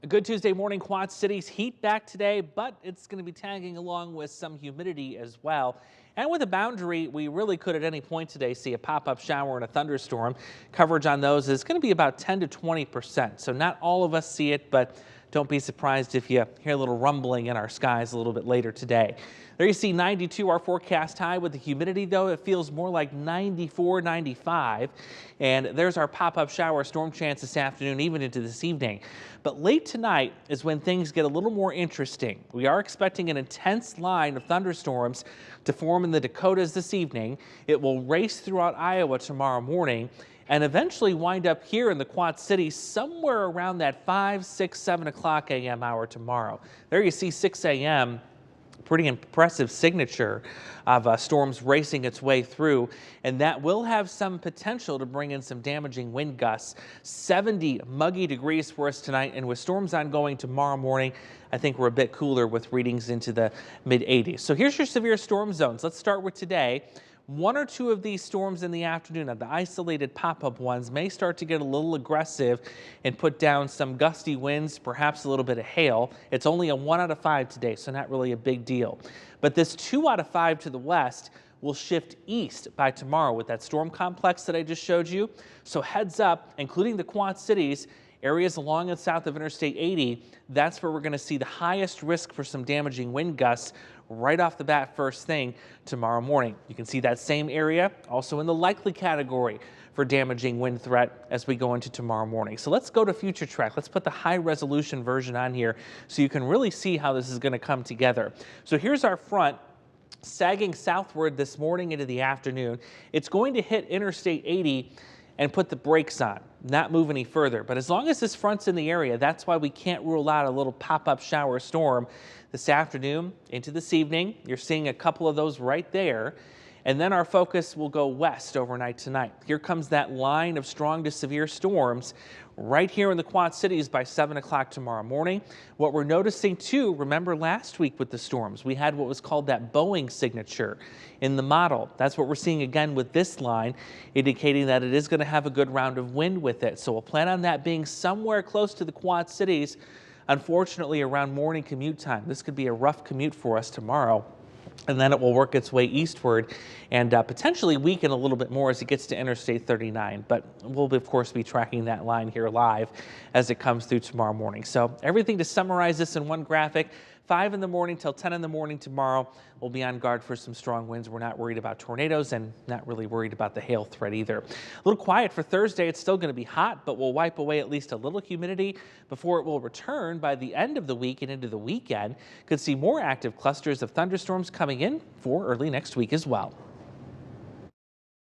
A good Tuesday morning, Quad Cities heat back today, but it's going to be tagging along with some humidity as well. And with a boundary, we really could at any point today see a pop-up shower and a thunderstorm. Coverage on those is going to be about 10 to 20%. So not all of us see it, but don't be surprised if you hear a little rumbling in our skies a little bit later today. There you see 92, our forecast high. With the humidity, though, it feels more like 94, 95. And there's our pop-up shower storm chance this afternoon, even into this evening. But late tonight is when things get a little more interesting. We are expecting an intense line of thunderstorms to form in the Dakotas this evening. It will race throughout Iowa tomorrow morning and eventually wind up here in the Quad Cities somewhere around that 5, 6, 7 o'clock a.m. hour tomorrow. There you see 6 a.m. Pretty impressive signature of storms racing its way through, and that will have some potential to bring in some damaging wind gusts. 70 muggy degrees for us tonight, and with storms ongoing tomorrow morning, I think we're a bit cooler with readings into the mid 80s. So here's your severe storm zones. Let's start with today. One or two of these storms in the afternoon, the isolated pop-up ones, may start to get a little aggressive and put down some gusty winds, perhaps a little bit of hail. It's only a 1 out of 5 today, so not really a big deal. But this 2 out of 5 to the west will shift east by tomorrow with that storm complex that I just showed you. So heads up, including the Quad Cities, areas along and south of Interstate 80, that's where we're going to see the highest risk for some damaging wind gusts right off the bat first thing tomorrow morning. You can see that same area also in the likely category for damaging wind threat as we go into tomorrow morning. So let's go to Future Track. Let's put the high resolution version on here so you can really see how this is going to come together. So here's our front sagging southward this morning into the afternoon. It's going to hit Interstate 80 and put the brakes on, not move any further. But as long as this front's in the area, that's why we can't rule out a little pop-up shower storm this afternoon into this evening. You're seeing a couple of those right there. And then our focus will go west overnight tonight. Here comes that line of strong to severe storms right here in the Quad Cities by 7 o'clock tomorrow morning. What we're noticing too, remember last week with the storms, we had what was called that Boeing signature in the model. That's what we're seeing again with this line, indicating that it is going to have a good round of wind with it. So we'll plan on that being somewhere close to the Quad Cities. Unfortunately, around morning commute time, this could be a rough commute for us tomorrow. And then it will work its way eastward and potentially weaken a little bit more as it gets to Interstate 39. But we'll, of course, be tracking that line here live as it comes through tomorrow morning. So everything to summarize this in one graphic. 5 in the morning till 10 in the morning tomorrow. We'll be on guard for some strong winds. We're not worried about tornadoes and not really worried about the hail threat either. A little quiet for Thursday. It's still going to be hot, but we'll wipe away at least a little humidity before it will return by the end of the week and into the weekend. Could see more active clusters of thunderstorms coming in for early next week as well.